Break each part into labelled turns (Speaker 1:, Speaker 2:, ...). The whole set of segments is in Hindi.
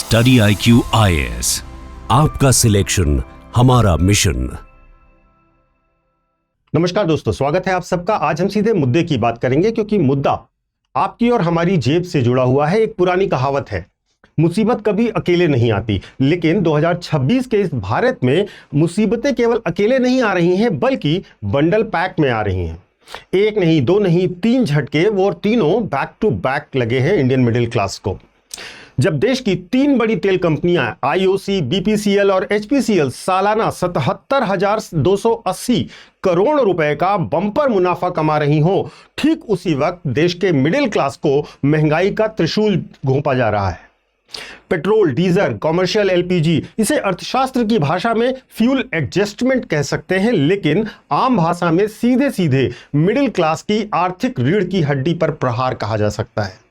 Speaker 1: स्टडी IQ IAS, आपका सिलेक्शन हमारा मिशन।
Speaker 2: नमस्कार दोस्तों, स्वागत है आप सबका। आज हम सीधे मुद्दे की बात करेंगे क्योंकि मुद्दा आपकी और हमारी जेब से जुड़ा हुआ है। एक पुरानी कहावत है, मुसीबत कभी अकेले नहीं आती। लेकिन 2026 के इस भारत में मुसीबतें केवल अकेले नहीं आ रही हैं, बल्कि बंडल पैक में आ रही हैं। एक नहीं, दो नहीं, तीन झटके, वो तीनों बैक टू बैक लगे हैं इंडियन मिडिल क्लास को। जब देश की तीन बड़ी तेल कंपनियां IOC, BPCL और HPCL सालाना 77,280 करोड़ रुपए का बंपर मुनाफा कमा रही हों, ठीक उसी वक्त देश के मिडिल क्लास को महंगाई का त्रिशूल घोंपा जा रहा है। पेट्रोल, डीजल, कॉमर्शियल LPG, इसे अर्थशास्त्र की भाषा में फ्यूल एडजस्टमेंट कह सकते हैं, लेकिन आम भाषा में सीधे सीधे मिडिल क्लास की आर्थिक रीढ़ की हड्डी पर प्रहार कहा जा सकता है।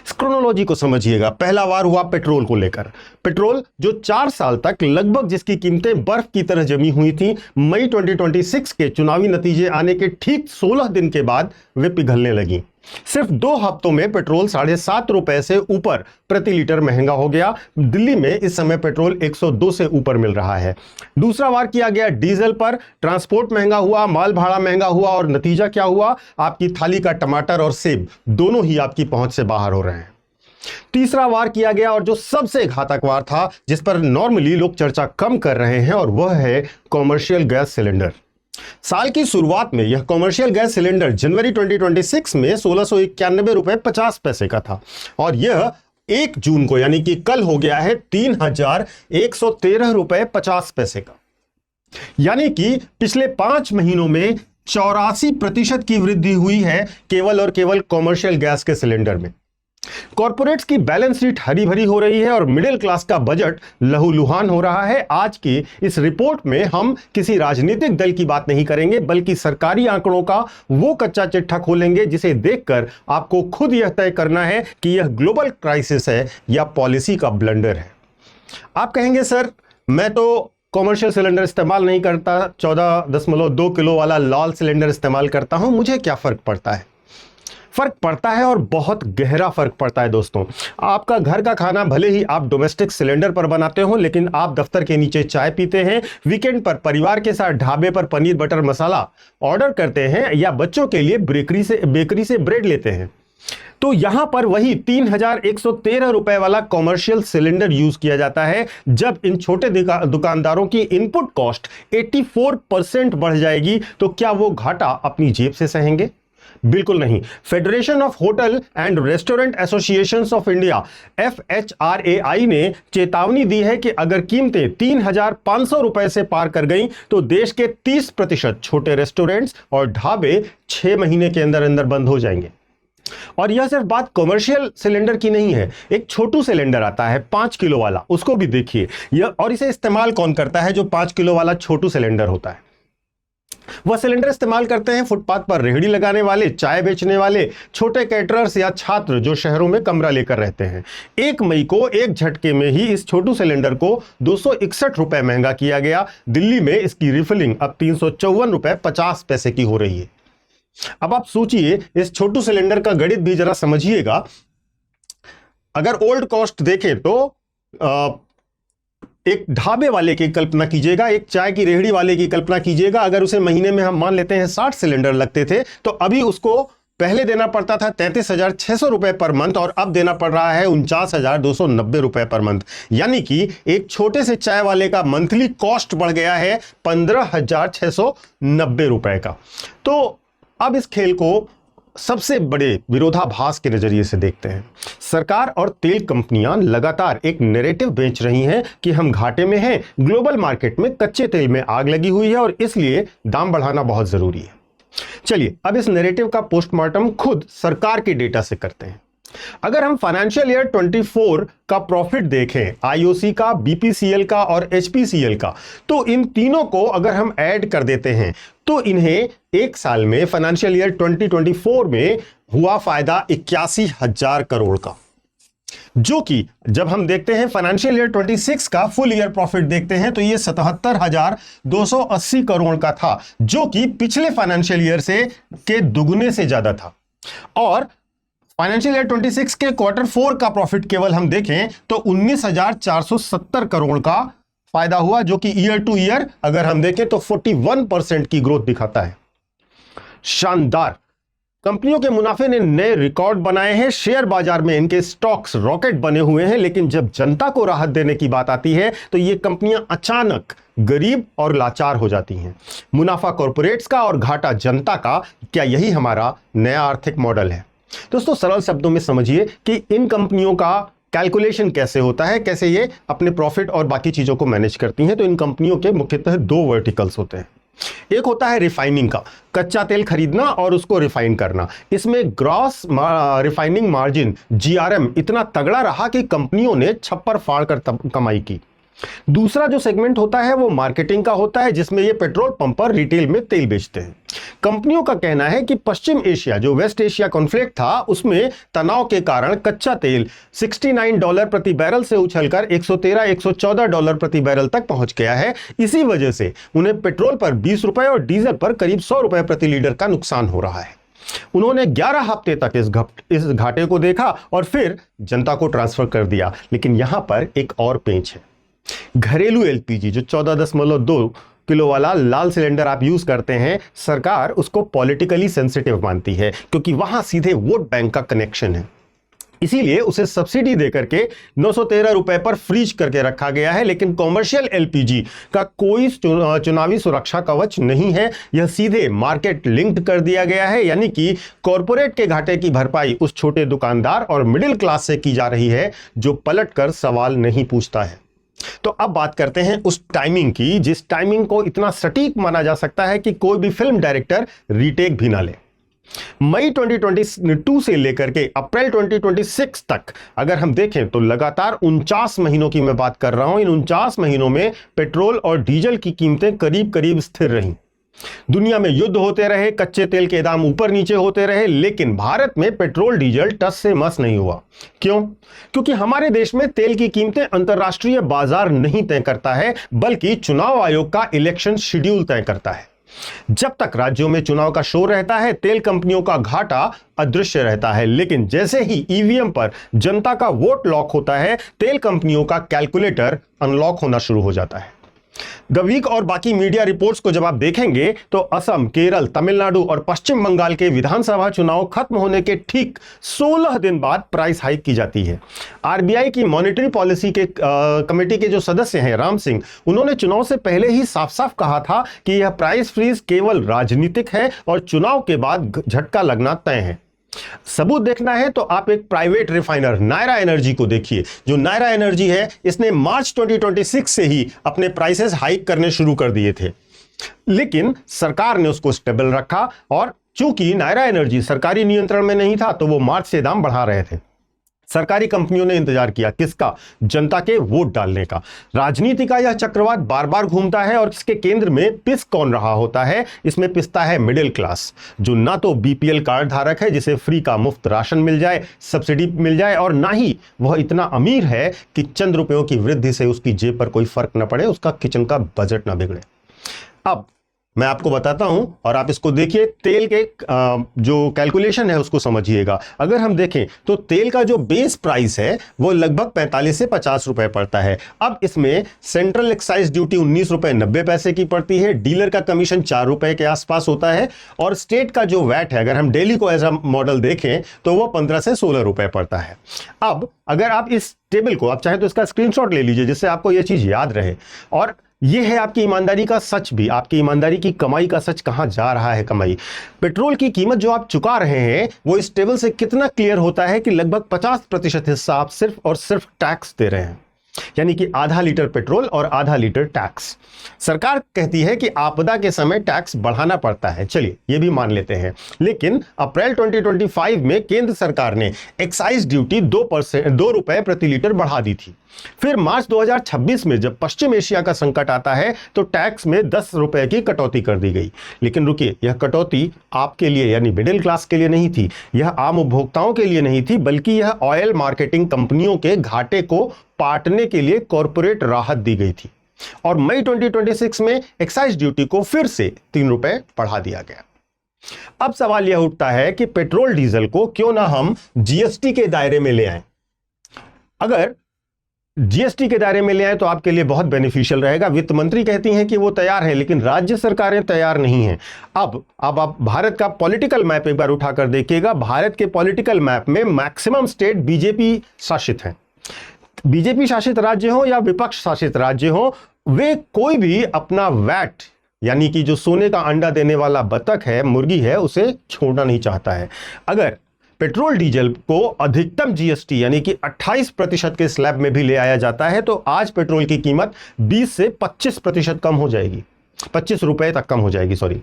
Speaker 2: इस क्रोनोलॉजी को समझिएगा। पहला वार हुआ पेट्रोल को लेकर। पेट्रोल जो 4 साल तक लगभग जिसकी कीमतें बर्फ की तरह जमी हुई थी, मई 2026 के चुनावी नतीजे आने के ठीक 16 दिन के बाद वे पिघलने लगी। सिर्फ 2 हफ्तों में पेट्रोल 7.5 रुपए से ऊपर प्रति लीटर महंगा हो गया। दिल्ली में इस समय पेट्रोल 102 से ऊपर मिल रहा है। दूसरा वार किया गया डीजल पर। ट्रांसपोर्ट महंगा हुआ, माल भाड़ा महंगा हुआ, और नतीजा क्या हुआ? आपकी थाली का टमाटर और सेब दोनों ही आपकी पहुंच से बाहर हो रहे हैं। तीसरा वार किया गया, और जो सबसे घातक वार था, जिस पर नॉर्मली लोग चर्चा कम कर रहे हैं, और वह है कॉमर्शियल गैस सिलेंडर। साल की शुरुआत में यह कॉमर्शियल गैस सिलेंडर जनवरी 2026 में 1691 रुपए 50 पैसे का था, और यह 1 जून को यानी कि कल हो गया है 3113 रुपए 50 पैसे का। यानी कि पिछले 5 महीनों में 84% की वृद्धि हुई है केवल और केवल कॉमर्शियल गैस के सिलेंडर में। कॉर्पोरेट्स की बैलेंस शीट हरी भरी हो रही है और मिडिल क्लास का बजट लहूलुहान हो रहा है। आज की इस रिपोर्ट में हम किसी राजनीतिक दल की बात नहीं करेंगे, बल्कि सरकारी आंकड़ों का वो कच्चा चिट्ठा खोलेंगे जिसे देखकर आपको खुद यह तय करना है कि यह ग्लोबल क्राइसिस है या पॉलिसी का ब्लंडर है। आप कहेंगे, सर मैं तो कॉमर्शियल सिलेंडर इस्तेमाल नहीं करता, 14.2 किलो वाला लाल सिलेंडर इस्तेमाल करता हूं, मुझे क्या फर्क पड़ता है? फर्क पड़ता है, और बहुत गहरा फर्क पड़ता है दोस्तों। आपका घर का खाना भले ही आप डोमेस्टिक सिलेंडर पर बनाते हो, लेकिन आप दफ्तर के नीचे चाय पीते हैं, वीकेंड पर परिवार के साथ ढाबे पर पनीर बटर मसाला ऑर्डर करते हैं, या बच्चों के लिए बेकरी से ब्रेड लेते हैं, तो यहां पर वही 3113 रुपए वाला कॉमर्शियल सिलेंडर यूज किया जाता है। जब इन छोटे दुकानदारों की इनपुट कॉस्ट 84% बढ़ जाएगी, तो क्या वो घाटा अपनी जेब से सहेंगे? बिल्कुल नहीं। Federation of hotel and restaurant associations of India FHRAI ने चेतावनी दी है कि अगर कीमतें 3500 रुपए से पार कर गईं, तो देश के 30% छोटे रेस्टोरेंट्स और ढाबे 6 महीने के अंदर अंदर बंद हो जाएंगे। और यह सिर्फ बात कॉमर्शियल सिलेंडर की नहीं है। एक छोटू सिलेंडर आता है 5 किलो वाला, उसको भी देखिए। और इसे इस्तेमाल कौन करता है? जो 5 किलो वाला छोटू सिलेंडर होता है, वह सिलेंडर इस्तेमाल करते हैं फुटपाथ पर रेहड़ी लगाने वाले, चाय बेचने वाले, छोटे कैटरर्स या छात्र जो शहरों में कमरा लेकर रहते हैं। 1 मई को एक झटके में ही इस छोटू सिलेंडर को 261 रुपए महंगा किया गया। दिल्ली में इसकी रिफिलिंग अब 354 रुपए 50 पैसे की हो रही है। अब आप सोचिए, इस छोटू सिलेंडर का गणित भी जरा समझिएगा। अगर ओल्ड कॉस्ट देखें तो एक ढाबे वाले की कल्पना कीजिएगा, एक चाय की रेहड़ी वाले की कल्पना कीजिएगा। अगर उसे महीने में हम मान लेते हैं 60 सिलेंडर लगते थे, तो अभी उसको पहले देना पड़ता था 33,600 रुपए पर मंथ, और अब देना पड़ रहा है 49,290 रुपए पर मंथ। यानी कि एक छोटे से चाय वाले का मंथली कॉस्ट बढ़ गया है 15,690 रुपए का। तो अब इस खेल को सबसे बड़े विरोधाभास के नजरिए से देखते हैं। सरकार और तेल कंपनियां लगातार एक नैरेटिव बेच रही हैं कि हम घाटे में हैं, ग्लोबल मार्केट में कच्चे तेल में आग लगी हुई है और इसलिए दाम बढ़ाना बहुत जरूरी है। चलिए अब इस नैरेटिव का पोस्टमार्टम खुद सरकार के डेटा से करते हैं। अगर हम फाइनेंशियल ईयर 24 का प्रॉफिट देखें, IOC का, BPCL का और HPCL का, तो इन तीनों को अगर हम ऐड कर देते हैं, तो इन्हें एक साल में फाइनेंशियल ईयर 2024 में हुआ फायदा 81,000 करोड़ का, जो कि जब हम देखते हैं फाइनेंशियल ईयर 26 का फुल ईयर प्रॉफिट देखते हैं, तो ये 77,280 करोड़ का था, जो कि पिछले फाइनेंशियल ईयर से के दुगने से ज्यादा था। और फाइनेंशियल ईयर 26 के क्वार्टर 4 का प्रॉफिट केवल हम देखें तो 19,470 करोड़ का फायदा हुआ, जो कि ईयर टू ईयर अगर हम देखें तो 41% की ग्रोथ दिखाता है। शानदार। कंपनियों के मुनाफे ने नए रिकॉर्ड बनाए हैं, शेयर बाजार में इनके स्टॉक्स रॉकेट बने हुए हैं, लेकिन जब जनता को राहत देने की बात आती है तो ये कंपनियां अचानक गरीब और लाचार हो जाती हैं। मुनाफा कॉरपोरेट्स का और घाटा जनता का, क्या यही हमारा नया आर्थिक मॉडल है? दोस्तों सरल शब्दों में समझिए कि इन कंपनियों का कैलकुलेशन कैसे होता है, कैसे ये अपने प्रॉफिट और बाकी चीजों को मैनेज करती हैं। तो इन कंपनियों के मुख्यतः दो वर्टिकल्स होते हैं। एक होता है रिफाइनिंग का, कच्चा तेल खरीदना और उसको रिफाइन करना। इसमें ग्रॉस रिफाइनिंग मार्जिन GRM इतना तगड़ा रहा कि कंपनियों ने छप्पर फाड़ कर कमाई की। दूसरा जो सेगमेंट होता है वो मार्केटिंग का होता है, जिसमें ये पेट्रोल पंप पर रिटेल में तेल बेचते हैं। कंपनियों का कहना है कि पश्चिम एशिया, जो वेस्ट एशिया कॉन्फ्लिक्ट था, उसमें तनाव के कारण कच्चा तेल $69 प्रति बैरल से उछलकर $113-114 प्रति बैरल तक पहुंच गया है। इसी वजह से उन्हें पेट्रोल पर ₹20 और डीजल पर करीब ₹100 प्रति लीटर का नुकसान हो रहा है। उन्होंने 11 हफ्ते तक इस घाटे को देखा और फिर जनता को ट्रांसफर कर दिया। लेकिन यहां पर एक और पेंच है। घरेलू LPG जो 14.2 किलो वाला लाल सिलेंडर आप यूज करते हैं, सरकार उसको पॉलिटिकली सेंसिटिव मानती है, क्योंककि वहां सीधे वोट बैंक का कनेक्शन है। इसीलिए उसे सब्सिडी देकर के ₹913 पर फ्रीज करके रखा गया है। लेकिन कॉमर्शियल LPG का कोई चुनावी सुरक्षा कवच नहीं है, यह सीधे मार्केट लिंक्ड कर दिया गया है। यानी कि कॉरपोरेट के घाटे की भरपाई उस छोटे दुकानदार और मिडिल क्लास से की जा रही है जो पलट कर सवाल नहीं पूछता है। तो अब बात करते हैं उस टाइमिंग की, जिस टाइमिंग को इतना सटीक माना जा सकता है कि कोई भी फिल्म डायरेक्टर रीटेक भी ना ले। मई 2022 से लेकर के अप्रैल 2026 तक अगर हम देखें तो लगातार 49 महीनों की मैं बात कर रहा हूं। इन 49 महीनों में पेट्रोल और डीजल की कीमतें करीब करीब स्थिर रहीं। दुनिया में युद्ध होते रहे, कच्चे तेल के दाम ऊपर नीचे होते रहे, लेकिन भारत में पेट्रोल डीजल टस से मस नहीं हुआ। क्यों? क्योंकि हमारे देश में तेल की कीमतें अंतर्राष्ट्रीय बाजार नहीं तय करता है, बल्कि चुनाव आयोग का इलेक्शन शेड्यूल तय करता है। जब तक राज्यों में चुनाव का शोर रहता है, तेल कंपनियों का घाटा अदृश्य रहता है। लेकिन जैसे ही EVM पर जनता का वोट लॉक होता है, तेल कंपनियों का कैलकुलेटर अनलॉक होना शुरू हो जाता है। द वीक और बाकी मीडिया रिपोर्ट्स को जब आप देखेंगे तो असम, केरल, तमिलनाडु और पश्चिम बंगाल के विधानसभा चुनाव खत्म होने के ठीक 16 दिन बाद प्राइस हाइक की जाती है। RBI की मॉनेटरी पॉलिसी के कमेटी के जो सदस्य हैं राम सिंह, उन्होंने चुनाव से पहले ही साफ साफ कहा था कि यह प्राइस फ्रीज केवल राजनीतिक है और चुनाव के बाद झटका लगना तय है। सबूत देखना है तो आप एक प्राइवेट रिफाइनर नायरा एनर्जी को देखिए। जो नायरा एनर्जी है, इसने मार्च 2026 से ही अपने प्राइसेस हाइक करने शुरू कर दिए थे, लेकिन सरकार ने उसको स्टेबल रखा और चूंकि नायरा एनर्जी सरकारी नियंत्रण में नहीं था तो वो मार्च से दाम बढ़ा रहे थे। सरकारी कंपनियों ने इंतजार किया, किसका? जनता के वोट डालने का। राजनीति का यह चक्रवात बार बार घूमता है और इसके केंद्र में पिस कौन रहा होता है? इसमें पिसता है मिडिल क्लास, जो ना तो BPL कार्ड धारक है जिसे फ्री का मुफ्त राशन मिल जाए, सब्सिडी मिल जाए, और ना ही वह इतना अमीर है कि चंद रुपयों की वृद्धि से उसकी जेब पर कोई फर्क न पड़े, उसका किचन का बजट ना बिगड़े। अब मैं आपको बताता हूं और आप इसको देखिए। तेल के जो कैलकुलेशन है उसको समझिएगा। अगर हम देखें तो तेल का जो बेस प्राइस है वो लगभग 45 से 50 रुपए पड़ता है। अब इसमें सेंट्रल एक्साइज ड्यूटी 19 रुपए 90 पैसे की पड़ती है, डीलर का कमीशन 4 रुपए के आसपास होता है, और स्टेट का जो वैट है, अगर हम दिल्ली को एज अ मॉडल देखें तो वो 15 से 16 रुपए पड़ता है। अब अगर आप इस टेबल को, आप चाहें तो इसका स्क्रीनशॉट ले लीजिए जिससे आपको यह चीज याद रहे। और यह है आपकी ईमानदारी का सच भी, आपकी ईमानदारी की कमाई का सच। कहां जा रहा है कमाई? पेट्रोल की कीमत जो आप चुका रहे हैं वो इस टेबल से कितना क्लियर होता है कि लगभग 50% हिस्सा आप सिर्फ और सिर्फ टैक्स दे रहे हैं, यानी कि आधा लीटर पेट्रोल और आधा लीटर टैक्स। सरकार कहती है कि आपदा के समय टैक्स बढ़ाना पड़ता है, चलिए ये भी मान लेते हैं, लेकिन अप्रैल 2025 में केंद्र सरकार ने एक्साइज ड्यूटी 2 रुपए प्रति लीटर बढ़ा दी थी। फिर मार्च 2026 में जब पश्चिम एशिया का संकट आता है तो टैक्स में 10 रुपए की कटौती कर दी गई। लेकिन रुकिए, यह कटौती आपके लिए यानी मिडिल क्लास के लिए नहीं थी, यह आम उपभोक्ताओं के लिए नहीं थी, बल्कि यह ऑयल मार्केटिंग कंपनियों के घाटे को पाटने के लिए कॉरपोरेट राहत दी गई थी। और मई 2026 में एक्साइज ड्यूटी को फिर से 3 रुपए बढ़ा दिया गया। अब सवाल यह उठता है कि पेट्रोल डीजल को क्यों ना हम जीएसटी के दायरे में ले आएं। अगर जीएसटी के दायरे में ले आए तो आपके लिए बहुत बेनिफिशियल रहेगा। वित्त मंत्री कहती हैं कि वो तैयार है, लेकिन राज्य सरकारें तैयार नहीं हैं। अब आप भारत का पॉलिटिकल मैप एक बार उठाकर देखिएगा। भारत के पॉलिटिकल मैप में मैक्सिमम स्टेट बीजेपी शासित हैं। बीजेपी शासित राज्य हो या विपक्ष शासित राज्य हो, वे कोई भी अपना वैट यानी कि जो सोने का अंडा देने वाला बतख है, मुर्गी है, उसे छोड़ना नहीं चाहता है। अगर पेट्रोल डीजल को अधिकतम जीएसटी यानी कि 28% के स्लैब में भी ले आया जाता है तो आज पेट्रोल की कीमत 20 से 25% कम हो जाएगी, 25 रुपए तक कम हो जाएगी, सॉरी।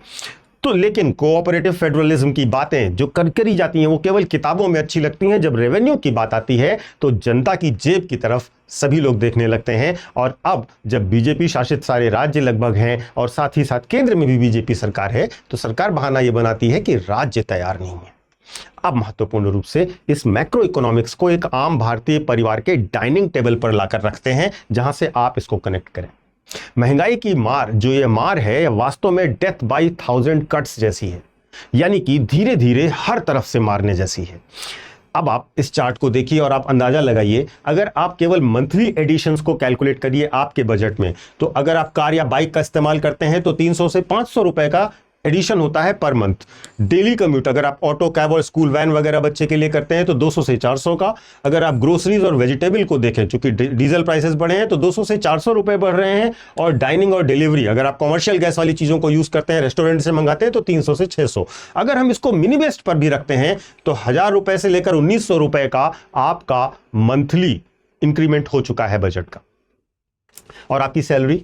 Speaker 2: तो लेकिन कोऑपरेटिव फेडरलिज्म की बातें जो करी जाती हैं वो केवल किताबों में अच्छी लगती हैं। जब रेवेन्यू की बात आती है तो जनता की जेब की तरफ सभी लोग देखने लगते हैं। और अब जब बीजेपी शासित सारे राज्य लगभग हैं और साथ ही साथ केंद्र में भी बीजेपी सरकार है, तो सरकार बहाना यह बनाती है कि राज्य तैयार नहीं है। अब महत्वपूर्ण रूप से इस मैक्रो इकोनॉमिक्स को एक आम भारतीय परिवार के डाइनिंग टेबल पर लाकर रखते हैं, जहां से आप इसको कनेक्ट करें। महंगाई की मार, जो ये मार है, यह वास्तव में डेथ बाय 1000 कट्स जैसी है, यानी कि धीरे धीरे हर तरफ से मारने जैसी है। अब आप इस चार्ट को देखिए और आप अंदाजा लगाइए, अगर आप केवल मंथली एडिशंस को कैलकुलेट करिए आपके बजट में, तो अगर आप कार या बाइक का इस्तेमाल करते हैं तो 300 से 500 रुपए का एडिशन होता है पर मंथ। डेली कम्यूट अगर आप ऑटो, कैब और स्कूल वैन वगैरह बच्चे के लिए करते हैं तो 200 से 400 का। अगर आप ग्रोसरीज और वेजिटेबल को देखें, चूंकि डीजल प्राइसेस बढ़े हैं तो 200 से 400 रुपए बढ़ रहे हैं। और डाइनिंग और डिलीवरी, अगर आप कॉमर्शियल गैस वाली चीजों को यूज करते हैं, रेस्टोरेंट से मंगाते हैं, तो 300 से 600। अगर हम इसको मिनी बेस्ट पर भी रखते हैं तो 1000 रुपए से लेकर 1900 रुपए का आपका मंथली इंक्रीमेंट हो चुका है बजट का। और आपकी सैलरी,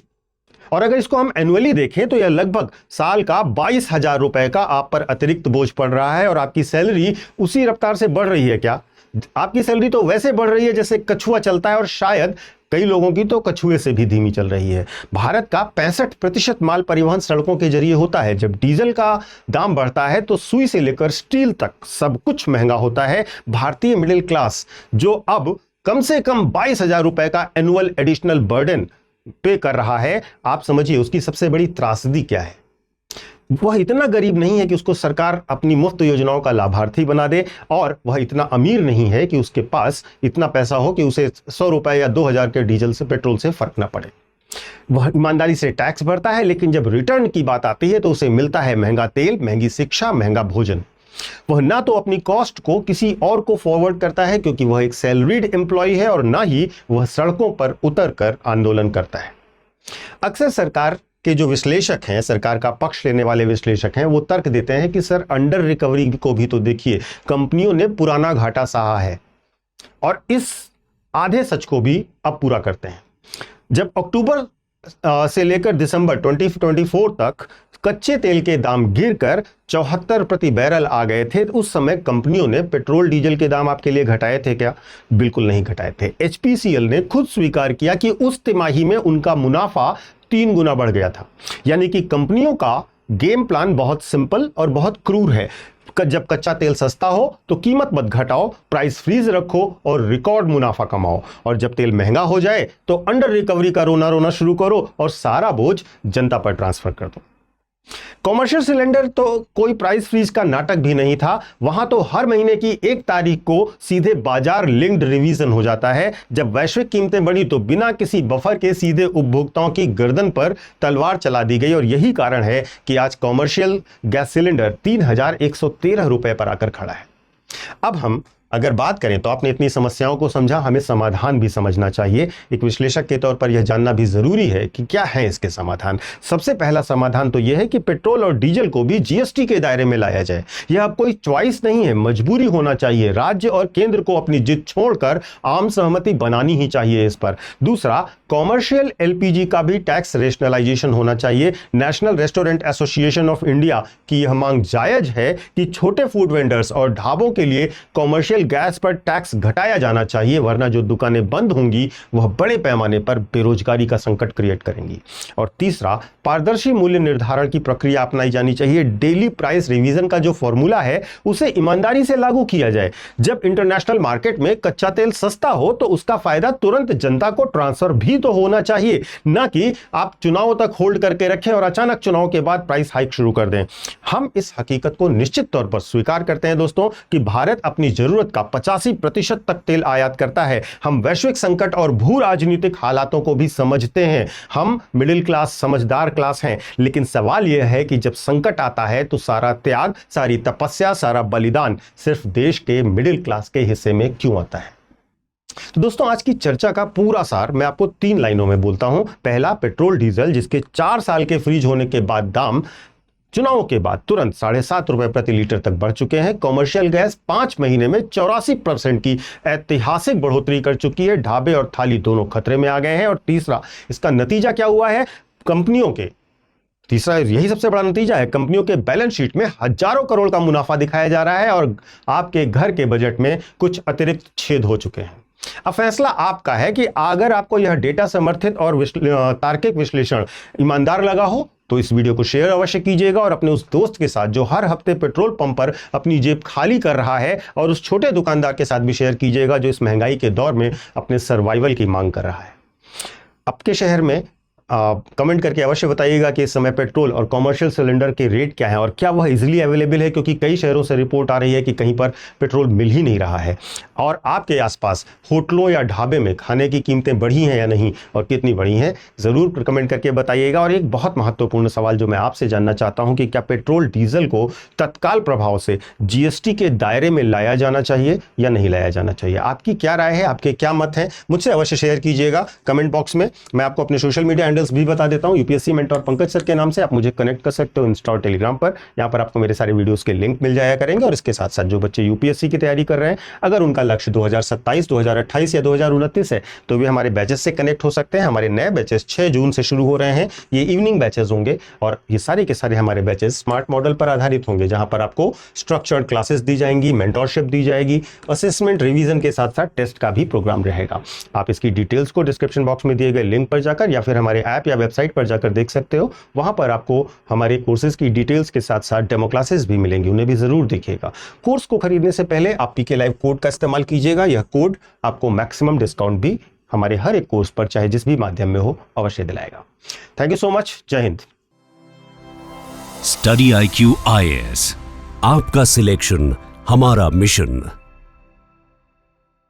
Speaker 2: और अगर इसको हम एनुअली देखें तो यह लगभग साल का 22,000 रुपए का आप पर अतिरिक्त बोझ पड़ रहा है। और आपकी सैलरी उसी रफ्तार से बढ़ रही है क्या? आपकी सैलरी तो वैसे बढ़ रही है जैसे कछुआ चलता है, और शायद कई लोगों की तो कछुए से भी धीमी चल रही है। भारत का 65% माल परिवहन सड़कों के जरिए होता है। जब डीजल का दाम बढ़ता है तो सुई से लेकर स्टील तक सब कुछ महंगा होता है। भारतीय मिडिल क्लास, जो अब कम से कम 22,000 रुपए का एनुअल एडिशनल बर्डन पे कर रहा है, आप समझिए उसकी सबसे बड़ी त्रासदी क्या है। वह इतना गरीब नहीं है कि उसको सरकार अपनी मुफ्त योजनाओं का लाभार्थी बना दे, और वह इतना अमीर नहीं है कि उसके पास इतना पैसा हो कि उसे 100 रुपए या 2000 के डीजल से, पेट्रोल से फर्क ना पड़े। वह ईमानदारी से टैक्स भरता है, लेकिन जब रिटर्न की बात आती है तो उसे मिलता है महंगा तेल, महंगी शिक्षा, महंगा भोजन। वह ना तो अपनी कॉस्ट को किसी और को फॉरवर्ड करता है क्योंकि वह एक सैलरीड एम्प्लॉय है, और ना ही वह सड़कों पर उतरकर आंदोलन करता है। अक्सर सरकार के जो विश्लेषक हैं, सरकार का पक्ष लेने वाले विश्लेषक हैं, वो तर्क देते हैं कि सर अंडर रिकवरी को भी तो देखिए, कंपनियों ने पुराना घाटा सहा है, और इस आधे सच को भी अब पूरा करते हैं। जब अक्टूबर से लेकर दिसंबर 2024 तक कच्चे तेल के दाम गिरकर 74 प्रति बैरल आ गए थे, तो उस समय कंपनियों ने पेट्रोल डीजल के दाम आपके लिए घटाए थे क्या? बिल्कुल नहीं घटाए थे। एचपीसीएल ने खुद स्वीकार किया कि उस तिमाही में उनका मुनाफा 3 गुना बढ़ गया था। यानी कि कंपनियों का गेम प्लान बहुत सिंपल और बहुत क्रूर है। जब कच्चा तेल सस्ता हो तो कीमत मत घटाओ, प्राइस फ्रीज रखो और रिकॉर्ड मुनाफा कमाओ, और जब तेल महंगा हो जाए तो अंडर रिकवरी का रोना शुरू करो और सारा बोझ जनता पर ट्रांसफर कर दो। कॉमर्शियल सिलेंडर तो कोई प्राइस फ्रीज का नाटक भी नहीं था। वहां तो हर महीने की 1 तारीख को सीधे बाजार लिंक्ड रिवीजन हो जाता है। जब वैश्विक कीमतें बढ़ी तो बिना किसी बफर के सीधे उपभोक्ताओं की गर्दन पर तलवार चला दी गई, और यही कारण है कि आज कॉमर्शियल गैस सिलेंडर 3113 रुपए पर आकर खड़ा है। अब हम अगर बात करें तो आपने इतनी समस्याओं को समझा, हमें समाधान भी समझना चाहिए। एक विश्लेषक के तौर पर यह जानना भी जरूरी है कि क्या है इसके समाधान। सबसे पहला समाधान तो यह है कि पेट्रोल और डीजल को भी जीएसटी के दायरे में लाया जाए। यह अब कोई चॉइस नहीं है, मजबूरी होना चाहिए। राज्य और केंद्र को अपनी जिद छोड़कर आम सहमति बनानी ही चाहिए इस पर। दूसरा, कॉमर्शियल एलपीजी का भी टैक्स रेशनलाइजेशन होना चाहिए। National restaurant association of India की यह मांग जायज है कि छोटे फूड वेंडर्स और ढाबों के लिए कॉमर्शियल कमर्शियल गैस पर टैक्स घटाया जाना चाहिए, वरना जो दुकानें बंद होंगी वह बड़े पैमाने पर बेरोजगारी का संकट क्रिएट करेंगी। और तीसरा, पारदर्शी मूल्य निर्धारण की प्रक्रिया अपनाई जानी चाहिए। डेली प्राइस रिवीजन का जो फॉर्मूला है उसे ईमानदारी से लागू किया जाए। जब इंटरनेशनल मार्केट में कच्चा तेल सस्ता हो तो उसका फायदा तुरंत जनता को ट्रांसफर भी तो होना चाहिए, ना कि आप चुनाव तक होल्ड करके रखें और अचानक चुनाव के बाद प्राइस हाइक शुरू कर दें। हम इस हकीकत को निश्चित तौर पर स्वीकार करते हैं दोस्तों कि भारत अपनी जरूरत का 85% तक तेल आयात करता है। हम वैश्विक संकट और भू राजनीतिक हालातों को भी समझते हैं। हम मिडिल क्लास समझदार क्लास हैं, लेकिन सवाल यह है कि जब संकट आता है तो सारा त्याग, सारी तपस्या, सारा बलिदान सिर्फ देश के मिडिल क्लास के हिस्से में क्यों आता है? तो दोस्तों, आज की चर्चा का पूरा सार मैं आपको 3 लाइनों में बोलता हूं। पहला, पेट्रोल डीजल जिसके 4 साल के फ्रीज होने के बाद दाम चुनाव के बाद तुरंत 7.5 रुपए प्रति लीटर तक बढ़ चुके हैं। कॉमर्शियल गैस 5 महीने में 84% की ऐतिहासिक बढ़ोतरी कर चुकी है। ढाबे और थाली दोनों खतरे में आ गए हैं। और तीसरा, इसका नतीजा क्या हुआ है? तीसरा यही सबसे बड़ा नतीजा है, कंपनियों के बैलेंस शीट में हजारों करोड़ का मुनाफा दिखाया जा रहा है और आपके घर के बजट में कुछ अतिरिक्त छेद हो चुके हैं। अब फैसला आपका है कि अगर आपको यह डेटा समर्थित और तार्किक विश्लेषण ईमानदार लगा हो तो इस वीडियो को शेयर अवश्य कीजिएगा और अपने उस दोस्त के साथ जो हर हफ्ते पेट्रोल पंप पर अपनी जेब खाली कर रहा है, और उस छोटे दुकानदार के साथ भी शेयर कीजिएगा जो इस महंगाई के दौर में अपने सर्वाइवल की मांग कर रहा है। आपके शहर में कमेंट करके अवश्य बताइएगा कि इस समय पेट्रोल और कॉमर्शियल सिलेंडर के रेट क्या हैं और क्या वह इजीली अवेलेबल है, क्योंकि कई शहरों से रिपोर्ट आ रही है कि कहीं पर पेट्रोल मिल ही नहीं रहा है। और आपके आसपास होटलों या ढाबे में खाने की कीमतें बढ़ी हैं या नहीं और कितनी बढ़ी हैं, ज़रूर कमेंट करके बताइएगा। और एक बहुत महत्वपूर्ण सवाल जो मैं आपसे जानना चाहता हूं कि क्या पेट्रोल डीजल को तत्काल प्रभाव से जीएसटी के दायरे में लाया जाना चाहिए या नहीं लाया जाना चाहिए? आपकी क्या राय है, आपके क्या मत हैं, मुझसे अवश्य शेयर कीजिएगा कमेंट बॉक्स में। मैं आपको अपने सोशल मीडिया हैंडल्स भी बता देता हूं। यूपीएससी मेंटर पंकज सर के नाम से आप मुझे कनेक्ट कर सकते हो इंस्टा और टेलीग्राम पर। यहां पर आपको मेरे सारे वीडियोस के लिंक मिल जाया करेंगे। और इसके साथ साथ जो बच्चे यूपीएससी की तैयारी कर रहे हैं, अगर उनका लक्ष्य 2027, 2028 या 2029 है तो भी हमारे बैचेस से कनेक्ट हो सकते हैं। हमारे नए बैचेस 6 जून से शुरू हो रहे हैं। ये इवनिंग बैचेस होंगे और ये सारे के सारे हमारे बैचेस स्मार्ट मॉडल पर आधारित होंगे, जहां पर आपको स्ट्रक्चर्ड क्लासेस दी जाएंगी, मेंटरशिप दी जाएगी, असेसमेंट रिवीजन के साथ साथ टेस्ट का भी प्रोग्राम रहेगा। आप इसकी डिटेल्स को डिस्क्रिप्शन बॉक्स में दिए गए लिंक पर जाकर या फिर हमारे ऐप या वेबसाइट पर जाकर देख सकते हो। वहां पर आपको हमारे कोर्सेज की डिटेल्स के साथ साथ डेमो क्लासेस भी मिलेंगी, उन्हें भी जरूर देखिएगा। कोर्स को खरीदने से पहले आप पीके लाइव कोड का इस्तेमाल कीजिएगा। यह कोड आपको मैक्सिमम डिस्काउंट भी हमारे हर एक कोर्स पर, चाहे जिस भी माध्यम में हो, अवश्य दिलाएगा। Thank you so much. जय हिंद।
Speaker 1: स्टडी IQ IAS, आपका सिलेक्शन हमारा मिशन।